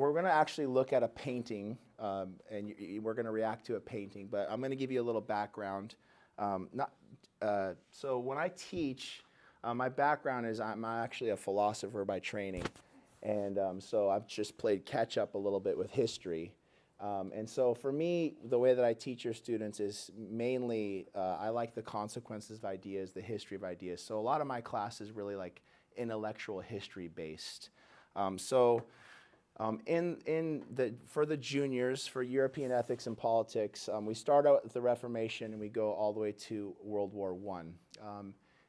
we're gonna actually look at a painting, and we're gonna react to a painting. But I'm gonna give you a little background. So when I teach, my background is I'm actually a philosopher by training, and so I've just played catch up a little bit with history. And so for me, the way that I teach your students is mainly I like the consequences of ideas, the history of ideas. So a lot of my class is really like intellectual history based. For the juniors, for European ethics and politics, we start out with the Reformation and we go all the way to World War I.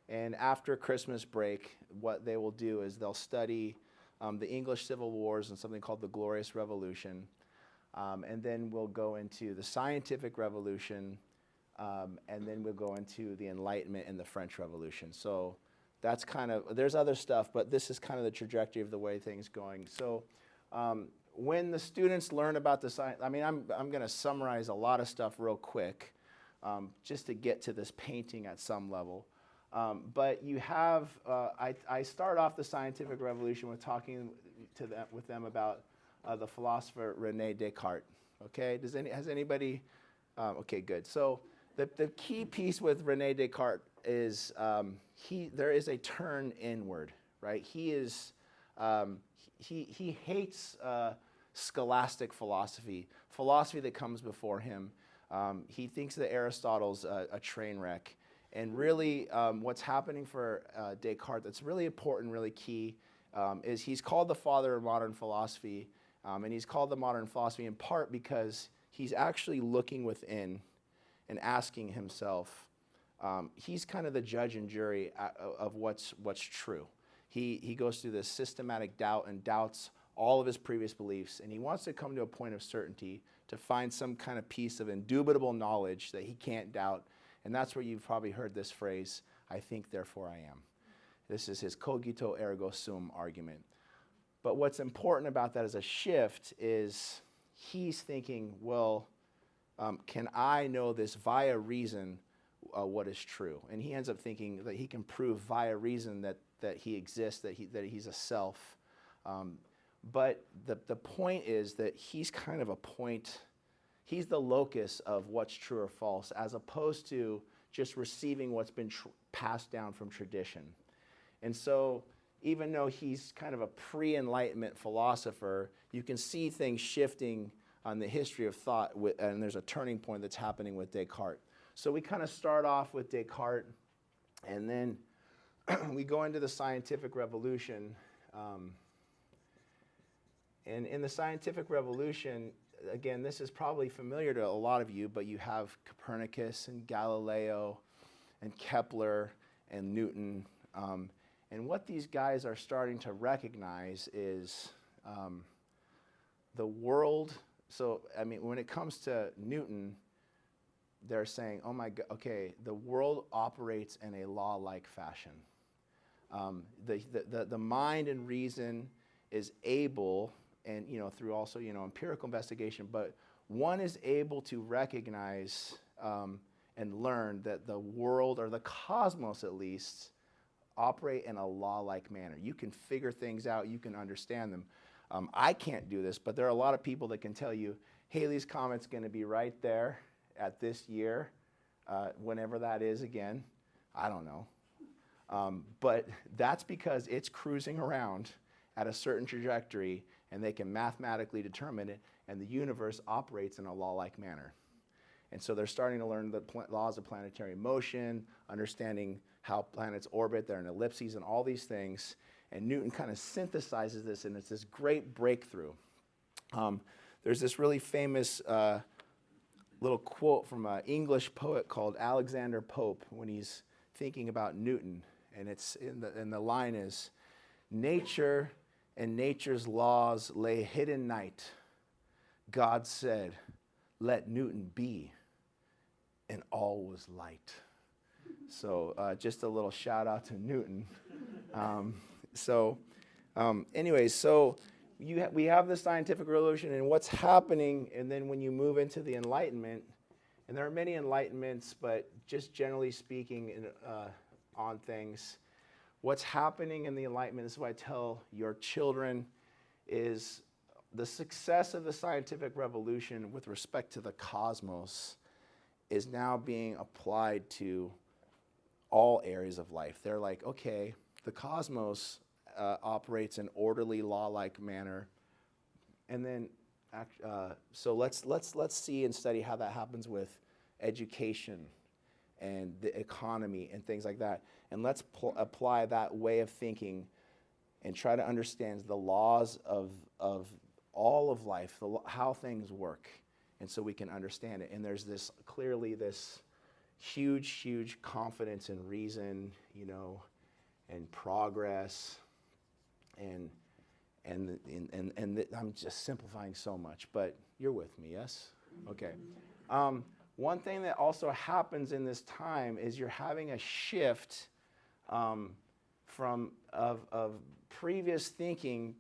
And after Christmas break, what they will do is they'll study the English Civil Wars and something called the Glorious Revolution. And then we'll go into the Scientific Revolution, and then we'll go into the Enlightenment and the French Revolution. So that's kind of, there's other stuff, but this is kind of the trajectory of the way things going. So when the students learn about the science, I mean, I'm going to summarize a lot of stuff real quick, just to get to this painting at some level. But you have, I start off the Scientific Revolution with talking with them about the philosopher René Descartes. Okay, has anybody? Okay, good. So the key piece with René Descartes is there is a turn inward, right? He hates scholastic philosophy that comes before him. He thinks that Aristotle's a train wreck. And really, what's happening for Descartes that's really important, really key, is he's called the father of modern philosophy. And he's called the modern philosophy in part because he's actually looking within and asking himself. He's kind of the judge and jury of what's true. He goes through this systematic doubt and doubts all of his previous beliefs, and he wants to come to a point of certainty to find some kind of piece of indubitable knowledge that he can't doubt. And that's where you've probably heard this phrase, I think, therefore I am. This is his cogito ergo sum argument. But what's important about that as a shift is he's thinking, well, can I know this via reason what is true? And he ends up thinking that he can prove via reason that he exists, that he's a self. But the point is that he's kind of a point, he's the locus of what's true or false, as opposed to just receiving what's been passed down from tradition. And so even though he's kind of a pre-Enlightenment philosopher, you can see things shifting on the history of thought, and there's a turning point that's happening with Descartes. So we kind of start off with Descartes, and then we go into the Scientific Revolution. And in the Scientific Revolution, again, this is probably familiar to a lot of you, but you have Copernicus and Galileo and Kepler and Newton. And what these guys are starting to recognize is the world. So, I mean, when it comes to Newton, they're saying, oh my God, okay, the world operates in a law-like fashion. The mind and reason is able, and through also empirical investigation, but one is able to recognize and learn that the world, or the cosmos at least, operate in a law-like manner. You can figure things out, you can understand them. I can't do this, but there are a lot of people that can tell you, Halley's Comet's going to be right there at this year, whenever that is again. I don't know. But that's because it's cruising around at a certain trajectory, and they can mathematically determine it, and the universe operates in a law-like manner. And so they're starting to learn the laws of planetary motion, understanding how planets orbit, they're in ellipses, and all these things. And Newton kind of synthesizes this, and it's this great breakthrough. There's this really famous little quote from an English poet called Alexander Pope when he's thinking about Newton. And it's and the line is, nature and nature's laws lay hidden night. God said, let Newton be, and all was light. So just a little shout out to Newton. Anyways, so we have the Scientific Revolution and what's happening, and then when you move into the Enlightenment, and there are many Enlightenments, but just generally speaking on things, what's happening in the Enlightenment, this is what I tell your children, is the success of the scientific revolution with respect to the cosmos is now being applied to all areas of life. They're like, okay, the cosmos operates in orderly, law-like manner, and then so let's see and study how that happens with education and the economy and things like that, and let's apply that way of thinking and try to understand the laws of all of life, how things work, and so we can understand it. And there's this clearly this huge confidence in reason, you know, and progress, and I'm just simplifying so much, but you're with me, yes? Okay. One thing that also happens in this time is you're having a shift from previous thinking.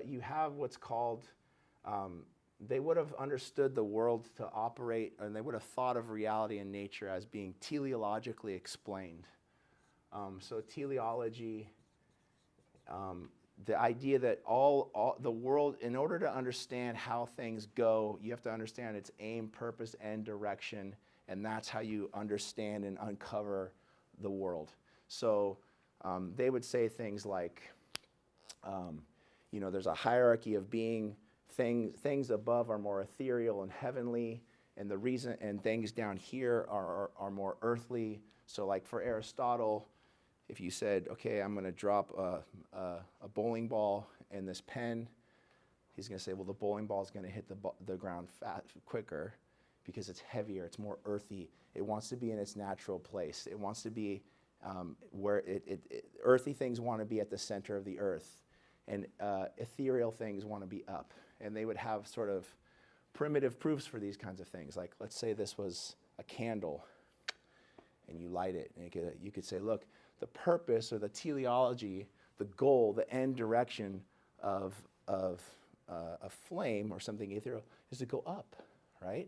You have what's called, they would have understood the world to operate, and they would have thought of reality and nature as being teleologically explained. So teleology, the idea that all the world, in order to understand how things go, you have to understand its aim, purpose, and direction, and that's how you understand and uncover the world. So they would say things like, you know, there's a hierarchy of being. Things above are more ethereal and heavenly, and the reason, and things down here are more earthly. So like for Aristotle, if you said, okay, I'm going to drop a bowling ball and this pen, he's going to say, well, the bowling ball is going to hit the ground quicker because it's heavier, it's more earthy. It wants to be in its natural place. It wants to be where earthy things want to be at the center of the earth, and ethereal things want to be up. And they would have sort of primitive proofs for these kinds of things. Like, let's say this was a candle, and you light it, and you could say, look, the purpose or the teleology, the goal, the end direction of a flame or something ethereal is to go up, right?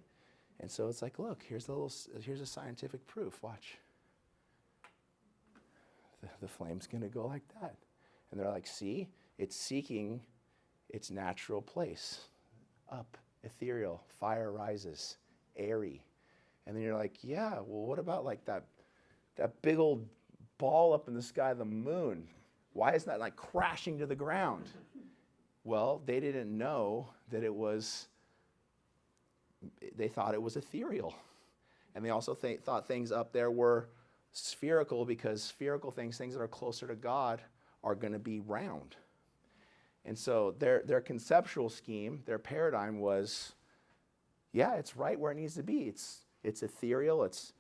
And so it's like, look, here's a scientific proof. Watch. The flame's going to go like that. And they're like, see, it's seeking its natural place. Up, ethereal, fire rises, airy. And then you're like, yeah, well, what about like that big old ball up in the sky, the moon? Why isn't that like crashing to the ground? Well, they didn't know that they thought it was ethereal. And they also thought things up there were spherical, because spherical things that are closer to God, are going to be round. And so their conceptual scheme, their paradigm was, yeah, it's right where it needs to be. It's ethereal. It's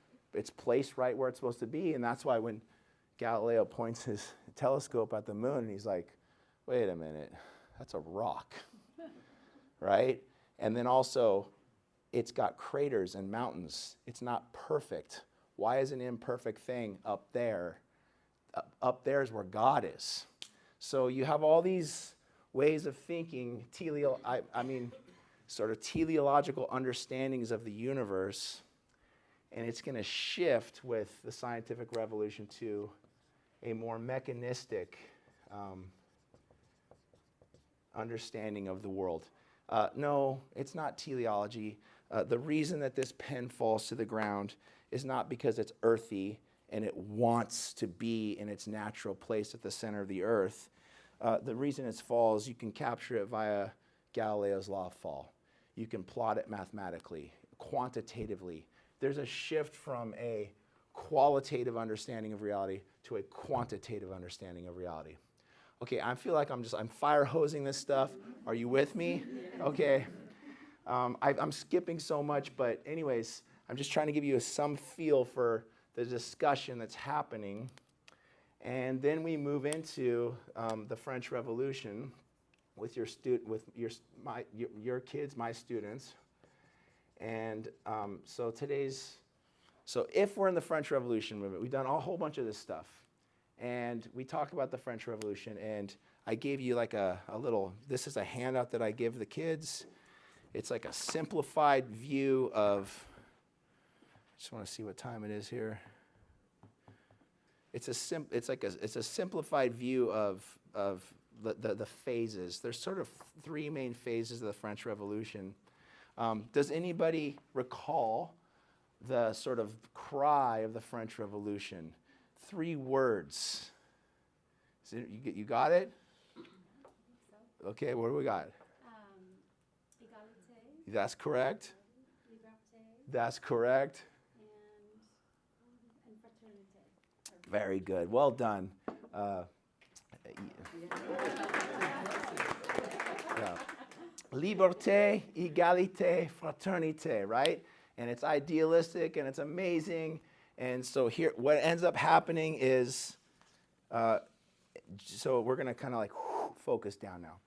placed right where it's supposed to be. And that's why when Galileo points his telescope at the moon, and he's like, wait a minute, that's a rock, right? And then also, it's got craters and mountains. It's not perfect. Why is an imperfect thing up there? Up there is where God is. So you have all these ways of thinking, sort of teleological understandings of the universe, and it's going to shift with the scientific revolution to a more mechanistic understanding of the world. No, it's not teleology. The reason that this pen falls to the ground is not because it's earthy and it wants to be in its natural place at the center of the earth. The reason it falls, you can capture it via Galileo's law of fall. You can plot it mathematically, quantitatively. There's a shift from a qualitative understanding of reality to a quantitative understanding of reality. Okay, I feel like I'm fire hosing this stuff. Are you with me? Okay. I'm skipping so much, but anyways, I'm just trying to give you some feel for the discussion that's happening. And then we move into the French Revolution with your kids, my students. And so if we're in the French Revolution movement, we've done a whole bunch of this stuff. And we talk about the French Revolution, and I gave you like a little, this is a handout that I give the kids. It's like a simplified view of, I just want to see what time it is here. It's a simplified view of the phases. There's sort of three main phases of the French Revolution. Does anybody recall the sort of cry of the French Revolution? 3 words. You got it? Okay, what do we got? Égalité. That's correct. Liberté. That's correct. And fraternité. Very good. Well done. Yeah. Liberté, égalité, fraternité, right? And it's idealistic and it's amazing. And so here, what ends up happening is, so we're going to kind of like focus down now.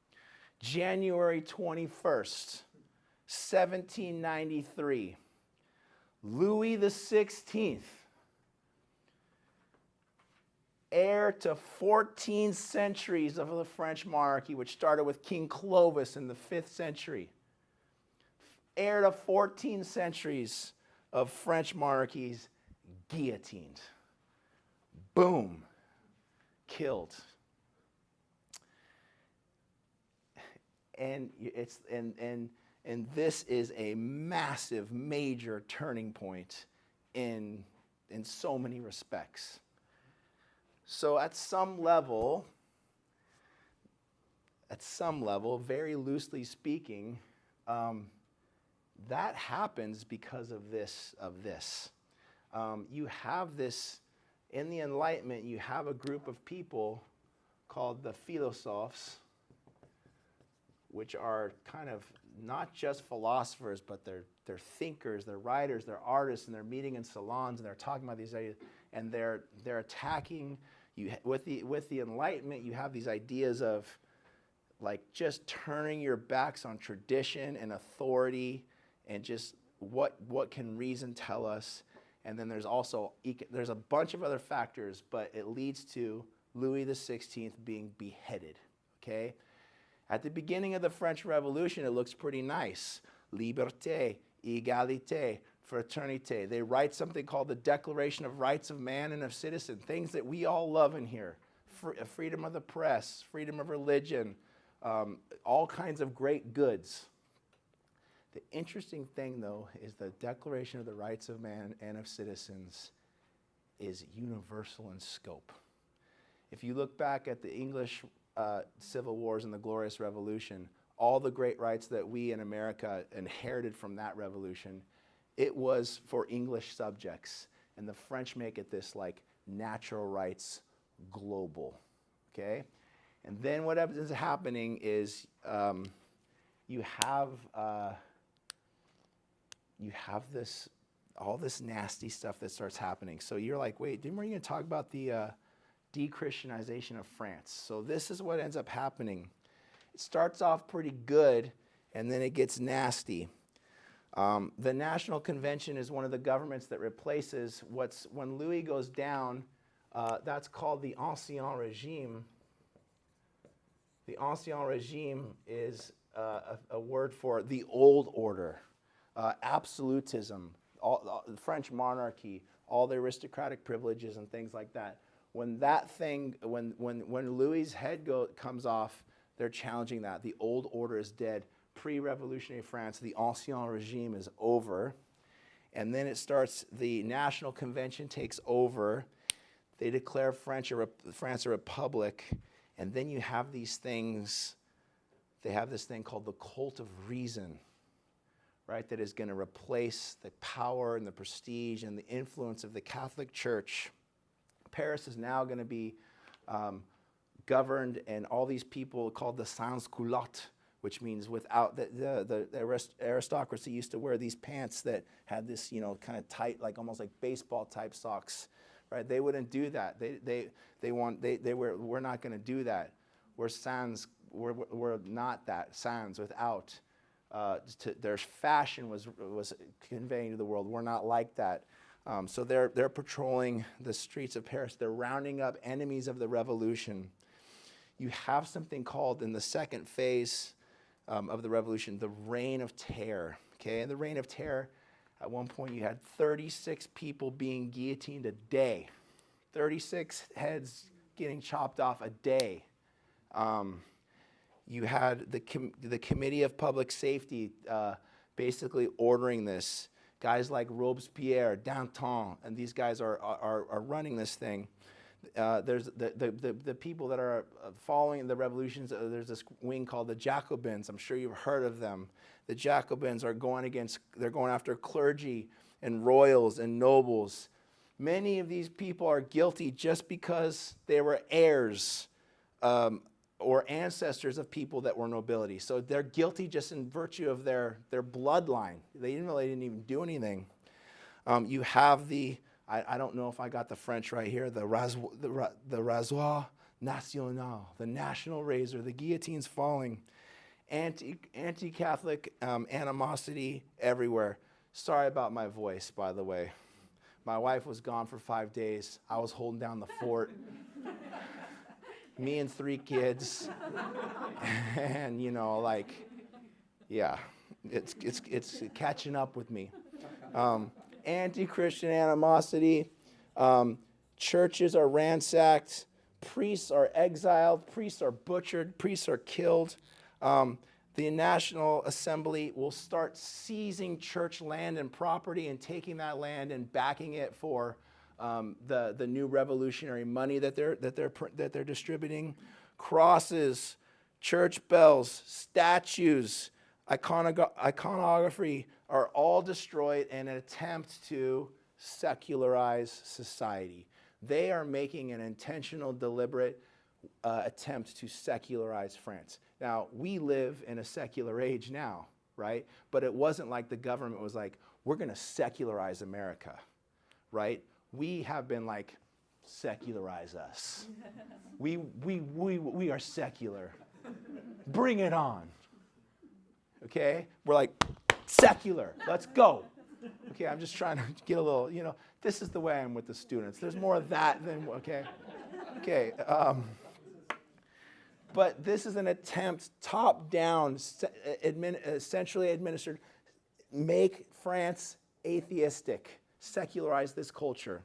January 21st, 1793, Louis XVI, heir to 14 centuries of the French monarchy, which started with King Clovis in the 5th century. Heir to 14 centuries of French monarchies, guillotined. Boom. Killed. And this is a massive, major turning point in so many respects. So at some level, very loosely speaking, that happens because of this. You have this, in the Enlightenment, you have a group of people called the philosophes, which are kind of not just philosophers, but they're thinkers, they're writers, they're artists, and they're meeting in salons, and they're talking about these ideas, and they're attacking. With the Enlightenment, you have these ideas of like just turning your backs on tradition and authority, and just what can reason tell us. And then there's also there's a bunch of other factors, but it leads to Louis XVI being beheaded. Okay. At the beginning of the French Revolution, it looks pretty nice. Liberté, égalité, fraternité. They write something called the Declaration of Rights of Man and of Citizen, things that we all love in here. Freedom of the press, freedom of religion, all kinds of great goods. The interesting thing, though, is the Declaration of the Rights of Man and of Citizens is universal in scope. If you look back at the English civil wars and the Glorious Revolution, all the great rights that we in America inherited from that revolution, it was for English subjects. And the French make it this like natural rights global, okay? And then what is happening is you have this, all this nasty stuff that starts happening. So you're like, wait, weren't you going to talk about the Dechristianization of France? So this is what ends up happening. It starts off pretty good, and then it gets nasty. The National Convention is one of the governments that replaces when Louis goes down, that's called the Ancien Régime. The Ancien Régime is a word for the old order, absolutism, the French monarchy, all the aristocratic privileges and things like that. When Louis's head comes off, they're challenging that. The old order is dead. Pre-revolutionary France, the Ancien Régime is over. And then it starts, the National Convention takes over. They declare France a republic. And then you have these things, they have this thing called the cult of reason, right? That is going to replace the power and the prestige and the influence of the Catholic Church. Paris is now going to be governed, and all these people called the sans-culottes, which means without the aristocracy used to wear these pants that had this, kind of tight, like almost like baseball type socks, right? They wouldn't do that. We're not going to do that. We're sans. We're not that sans without. Their fashion was conveying to the world. We're not like that. So they're patrolling the streets of Paris. They're rounding up enemies of the revolution. You have something called, in the second phase of the revolution, the Reign of Terror. Okay, in the Reign of Terror, at one point you had 36 people being guillotined a day. 36 heads getting chopped off a day. You had the Committee of Public Safety basically ordering this. Guys like Robespierre, Danton, and these guys are running this thing. There's the people that are following the revolutions. There's this wing called the Jacobins. I'm sure you've heard of them. The Jacobins are they're going after clergy and royals and nobles. Many of these people are guilty just because they were heirs or ancestors of people that were nobility. So they're guilty just in virtue of their bloodline. They didn't even do anything. You have I don't know if I got the French right here, the rasoir national, the national razor, the guillotine's falling. Anti-Catholic animosity everywhere. Sorry about my voice, by the way. My wife was gone for 5 days. I was holding down the fort. Me and 3 kids. And, it's catching up with me. Anti-Christian animosity. Churches are ransacked. Priests are exiled. Priests are butchered. Priests are killed. The National Assembly will start seizing church land and property and taking that land and backing it for the new revolutionary money that they're distributing. Crosses, church bells, statues, iconography are all destroyed in an attempt to secularize society. They are making an intentional, deliberate attempt to secularize France. Now, we live in a secular age now, right? But it wasn't like the government was like, we're going to secularize America, right? We have been like, secularize us. We are secular. Bring it on. Okay? We're like, secular. Let's go. Okay, I'm just trying to get a little, this is the way I'm with the students. There's more of that than, okay? Okay. But this is an attempt, top-down, centrally administered, make France atheistic, secularize this culture.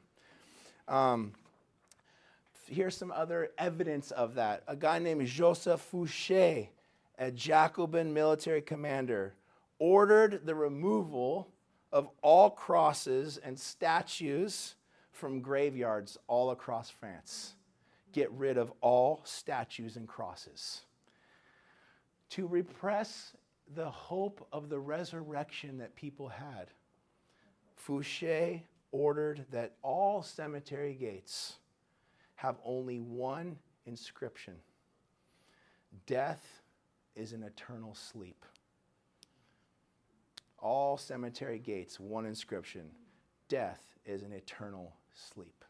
Here's some other evidence of that. A guy named Joseph Fouché, a Jacobin military commander, ordered the removal of all crosses and statues from graveyards all across France. Get rid of all statues and crosses. To repress the hope of the resurrection that people had, Fouché ordered that all cemetery gates have only one inscription: death is an eternal sleep. All cemetery gates, one inscription: death is an eternal sleep.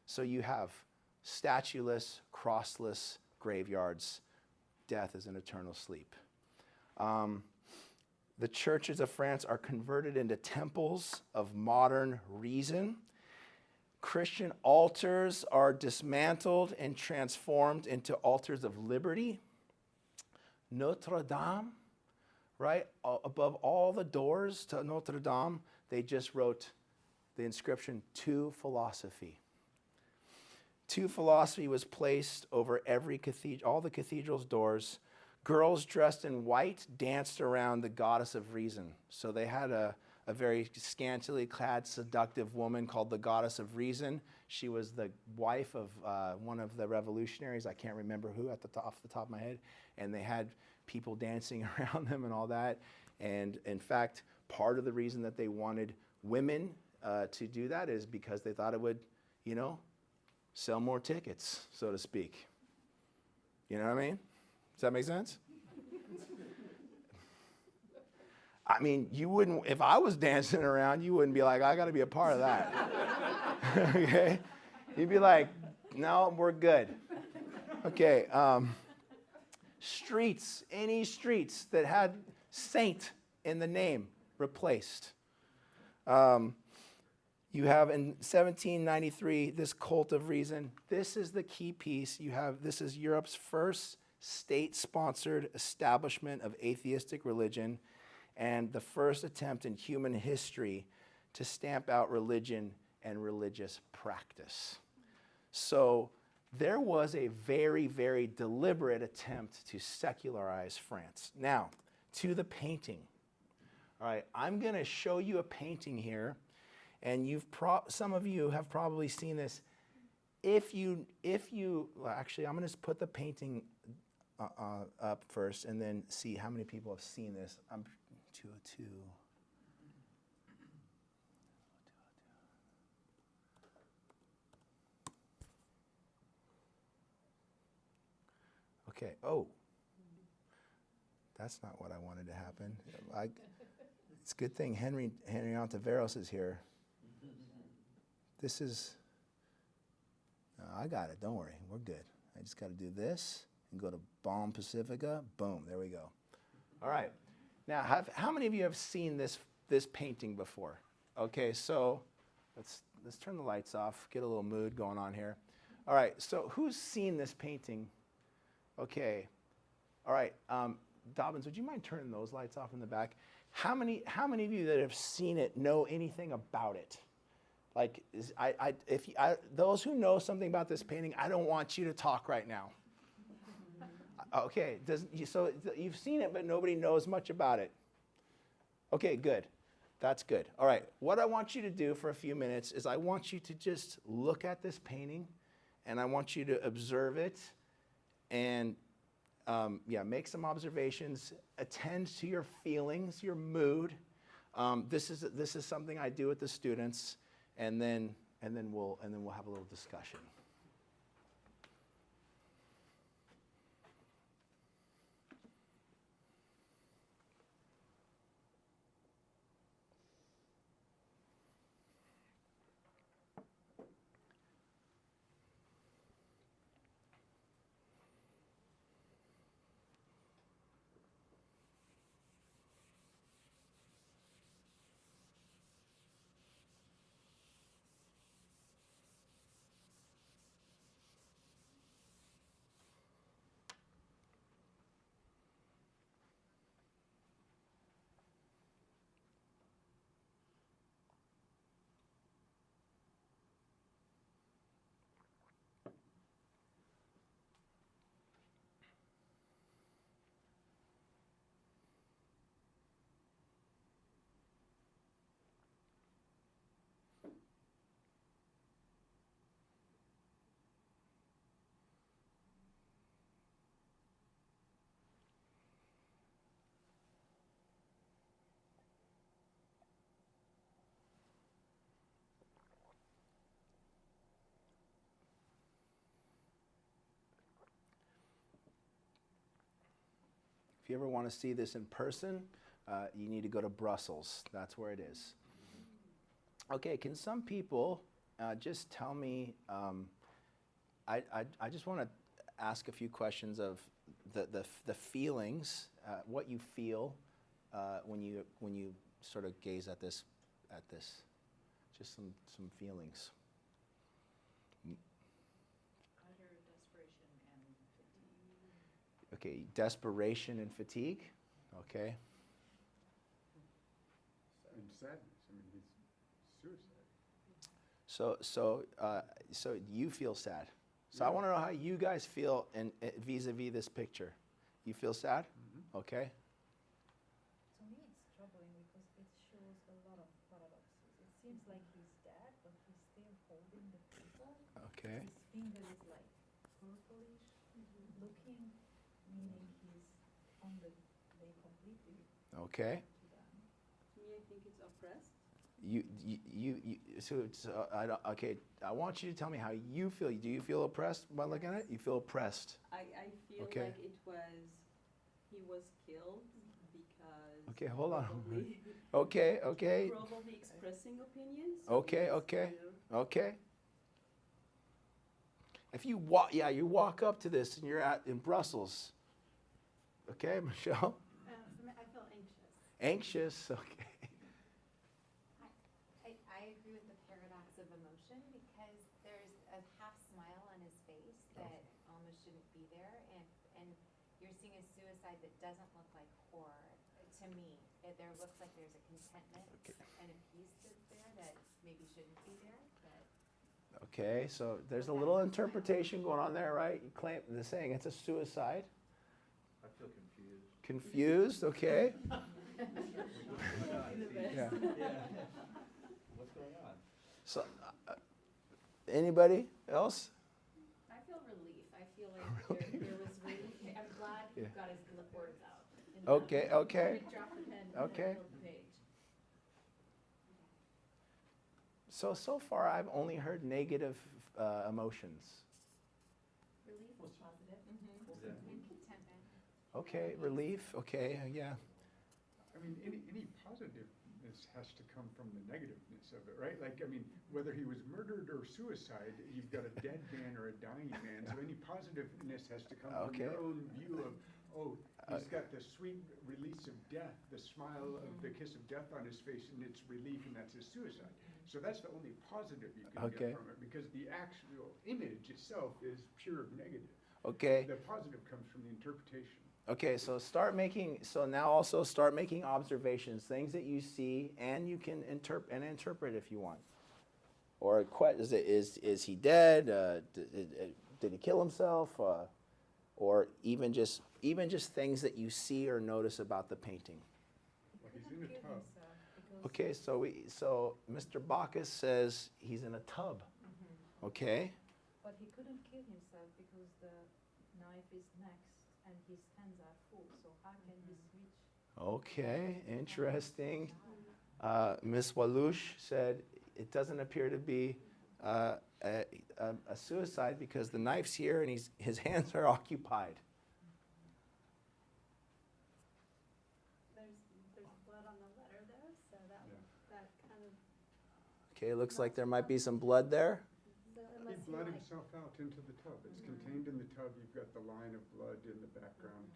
So you have statueless, crossless graveyards. Death is an eternal sleep. The churches of France are converted into temples of modern reason. Christian altars are dismantled and transformed into altars of liberty. Notre Dame, right? Above all the doors to Notre Dame, they just wrote the inscription, "To Philosophy." To Philosophy was placed over all the cathedral's doors. Girls dressed in white danced around the goddess of reason. So they had a very scantily clad, seductive woman called the goddess of reason. She was the wife of one of the revolutionaries. I can't remember who off the top of my head. And they had people dancing around them and all that. And in fact, part of the reason that they wanted women to do that is because they thought it would, sell more tickets, so to speak. You know what I mean? Does that make sense? I mean, you wouldn't, if I was dancing around, you wouldn't be like, I got to be a part of that. Okay? You'd be like, no, we're good. Okay. Streets, any streets that had saint in the name, replaced. You have in 1793 this cult of reason. This is the key piece. This is Europe's first state-sponsored establishment of atheistic religion and the first attempt in human history to stamp out religion and religious practice. So there was a very, very deliberate attempt to secularize France. Now, to the painting. All right, I'm going to show you a painting here, and some of you have probably seen this. Well, actually, I'm going to just put the painting up first, and then see how many people have seen this. I'm 202. Okay. Oh, that's not what I wanted to happen. It's a good thing Henry Ontiveros is here. This is. I got it. Don't worry. We're good. I just got to do this and go to Balm Pacifica. Boom. There we go. All right. Now, how many of you have seen this painting before? Okay. So let's turn the lights off. Get a little mood going on here. All right. So who's seen this painting? Okay. All right. Dobbins, would you mind turning those lights off in the back? How many of you that have seen it know anything about it? Like, those who know something about this painting, I don't want you to talk right now. Okay. So you've seen it, but nobody knows much about it. Okay. Good. That's good. All right. What I want you to do for a few minutes is I want you to just look at this painting, and I want you to observe it. And make some observations. Attend to your feelings, your mood. This is something I do with the students, and then we'll have a little discussion. If you ever want to see this in person, you need to go to Brussels. That's where it is. Okay, can some people just tell me, I just want to ask a few questions of the feelings, what you feel when you sort of gaze at this, just some feelings. Okay, desperation and fatigue. Okay. And sadness. I mean, it's suicide. So you feel sad. So I want to know how you guys feel vis-a-vis this picture. You feel sad? Mm-hmm. Okay. To me, it's troubling because it shows a lot of paradoxes. It seems like he's dead, but he's still holding the paper. Okay. His finger is like purplish looking, meaning he's on the way completely. Okay. To me, I think it's oppressed. Okay, I want you to tell me how you feel. Do you feel oppressed by looking at it? You feel oppressed. I feel Okay. like he was killed because. Okay, hold on. Probably, Okay. probably expressing opinions. Okay. If you walk up to this and you're in Brussels. Okay, Michelle? I feel anxious. Anxious, okay. I agree with the paradox of emotion because there's a half smile on his face that almost shouldn't be there, and you're seeing a suicide that doesn't look like horror. To me, there looks like there's a contentment and a peace that's there that maybe shouldn't be there. But Okay, so there's a little interpretation going on there, right? You claim they're saying it's a suicide. I feel confused. Confused, okay. Yeah. What's going on? So, anybody else? I feel relief. I feel like there was relief. I'm glad he Yeah. got his words out. in that Okay, moment. okay. He dropped the pen Okay. and filled the page. So far I've only heard negative emotions. Relief was positive. Yeah. And contentment. Okay, relief, okay, yeah. I mean, any positiveness has to come from the negativeness of it, right? Like, I mean, whether he was murdered or suicide, you've got a dead man or a dying man, so any positiveness has to come from Okay. your own view of, oh, he's got the sweet release of death, the smile of the kiss of death on his face, and it's relief, and that's his suicide. So that's the only positive you can Okay. get from it, because the actual image itself is pure negative. Okay, The positive comes from the interpretation. okay, so now also start making observations, things that you see, and you can interpret if you want. Or is he dead? Did he kill himself? Or even just things that you see or notice about the painting. Well, he's He in a killed tub. himself because Okay, so Mr. Bacchus says he's in a tub. Okay, But he couldn't kill himself because the knife is next and his hands are full. So how can he switch? okay, interesting. Miss Walouche said it doesn't appear to be a suicide because the knife's here and his hands are occupied. There's blood on the letter there, so that kind of, Okay, looks like there might be some blood there. so He unless he bled like, himself out into the tub. It's contained in the tub. You've got the line of blood in the background.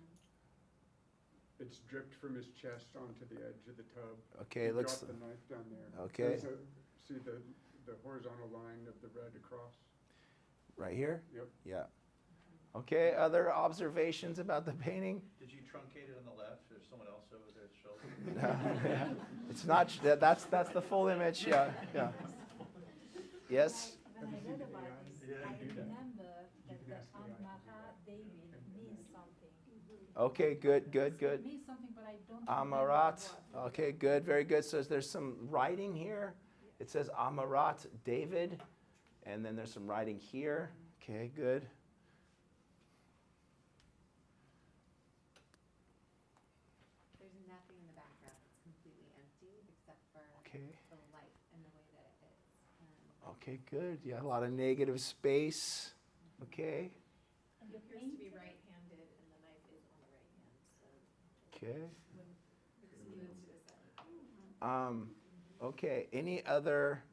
It's dripped from his chest onto the edge of the tub. Okay, He looks. dropped the knife down there. Okay. See the horizontal line of the red across? Right here? Yep. Yeah. Okay, other observations about the painting? Did you truncate it on the left? There's someone else over there shouldering? No, it's not, that's the full image, yeah. Yes? When I read about this, Yeah, I do that. remember You that can ask the the guy. Amara David means something. Okay, good. It means something, but I don't remember Amarat. what. Okay, good, very good. So there's some writing here. It says Amarat David, and then there's some writing here. Okay, good. There's nothing in the background. It's completely empty except for Okay. the light and the way that it is. Okay, good. Yeah, a lot of negative space. Okay, And the appears to be painting- right-handed and the knife is on the right hand, so okay. it's even suicide. Okay, any other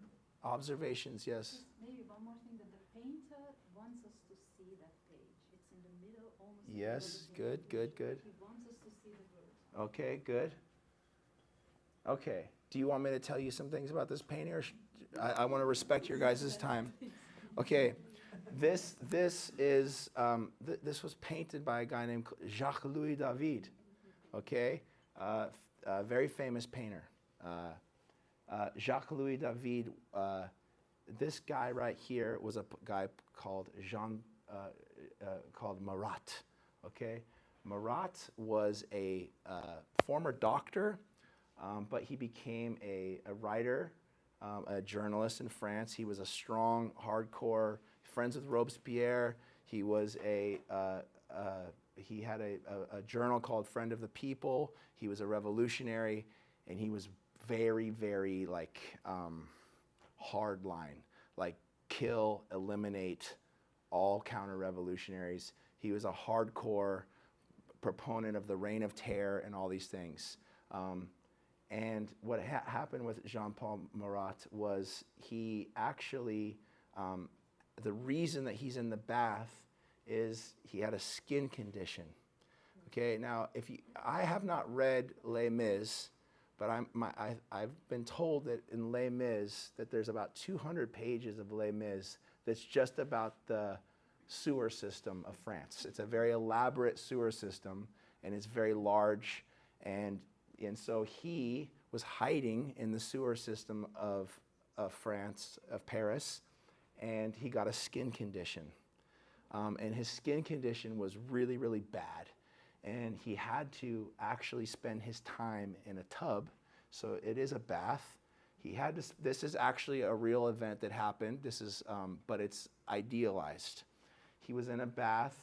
observations? Yes. Just maybe one more thing, that the painter wants us to see that page. It's in the middle, almost. in the middle Yes, of the good, page. good, good. He wants us to see the words. Okay, good. Okay, do you want me to tell you some things about this painting, or I want to respect your guys' time? Okay, this was painted by a guy named Jacques-Louis David. Okay, a very famous painter. Jacques-Louis David. This guy right here was a guy called called Marat. Okay, Marat was a former doctor. But he became a writer, a journalist in France. He was a strong, hardcore, friends with Robespierre. He was he had a journal called Friend of the People. He was a revolutionary, and he was very, very hardline, like kill, eliminate all counter-revolutionaries. He was a hardcore proponent of the Reign of Terror and all these things. And what happened with Jean-Paul Marat was he actually, the reason that he's in the bath is he had a skin condition. Okay, now I have not read Les Mis, but I've been told that in Les Mis that there's about 200 pages of Les Mis that's just about the sewer system of France. It's a very elaborate sewer system, and it's very large, and so he was hiding in the sewer system of France, of Paris, and he got a skin condition. And his skin condition was really, really bad. And he had to actually spend his time in a tub. So it is a bath. He had to, this is actually a real event that happened. This is, but it's idealized. He was in a bath,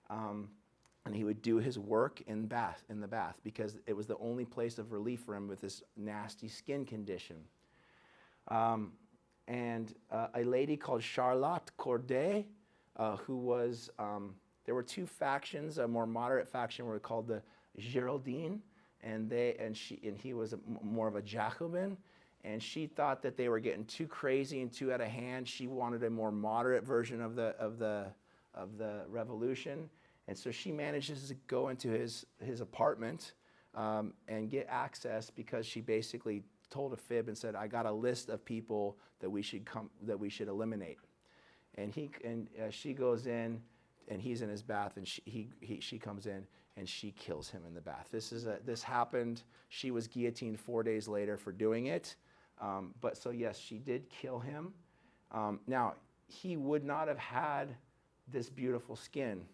and he would do his work in the bath, because it was the only place of relief for him with this nasty skin condition. And a lady called Charlotte Corday, who was, there were two factions. A more moderate faction were called the Girondins, and he was more of a Jacobin. And she thought that they were getting too crazy and too out of hand. She wanted a more moderate version of the revolution. And so she manages to go into his apartment and get access, because she basically told a fib and said, "I got a list of people that we should eliminate." And she goes in, and he's in his bath, and she comes in and she kills him in the bath. This happened. She was guillotined 4 days later for doing it. But so yes, she did kill him. Now, he would not have had this beautiful skin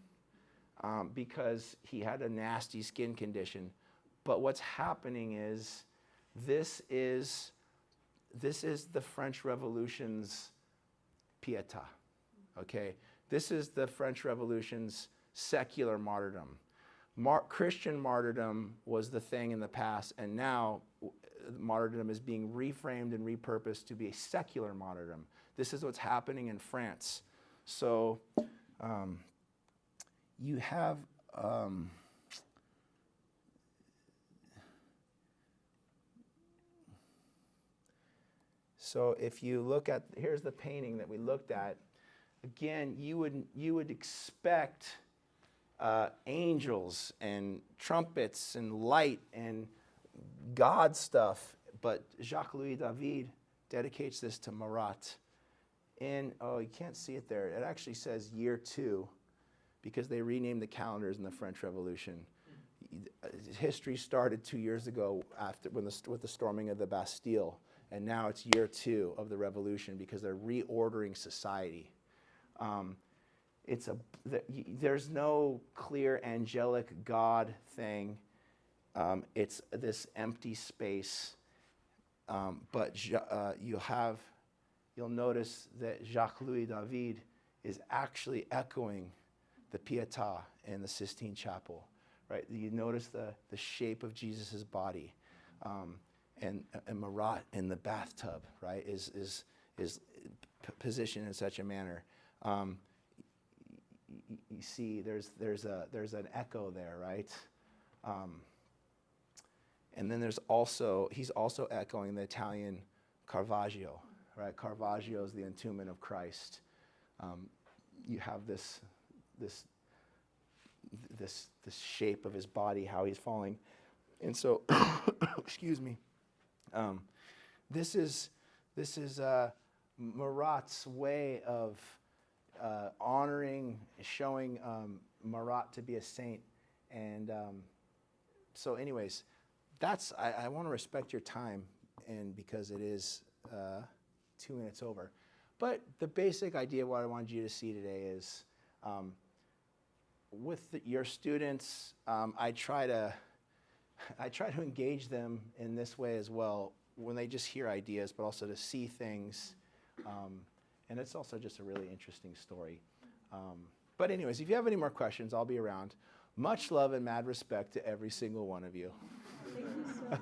because he had a nasty skin condition. But what's happening is, this is the French Revolution's pietà, okay? This is the French Revolution's secular martyrdom. Christian martyrdom was the thing in the past, and now martyrdom is being reframed and repurposed to be a secular martyrdom. This is what's happening in France. So you have so if you look at, here's the painting that we looked at. Again, you would expect angels and trumpets and light and God stuff, but Jacques-Louis David dedicates this to Marat. Oh, you can't see it there. It actually says year 2, because they renamed the calendars in the French Revolution. History started 2 years ago with the storming of the Bastille, and now it's year 2 of the revolution, because they're reordering society. There's no clear angelic God thing. It's this empty space, but you'll notice that Jacques-Louis David is actually echoing the Pietà in the Sistine Chapel, right? You notice the shape of Jesus' body, and Marat in the bathtub, right, is positioned in such a manner. You see, there's an echo there, right? And then he's also echoing the Italian Caravaggio, right? Caravaggio is the entombment of Christ. You have this shape of his body, how he's falling, and so, excuse me. This is Marat's way of honoring, showing Marat to be a saint, and so, anyways. I want to respect your time, and because it is 2 minutes over. But the basic idea of what I wanted you to see today is, with your students, I try to engage them in this way as well, when they just hear ideas, but also to see things. And it's also just a really interesting story. But anyways, if you have any more questions, I'll be around. Much love and mad respect to every single one of you. Thank you so much.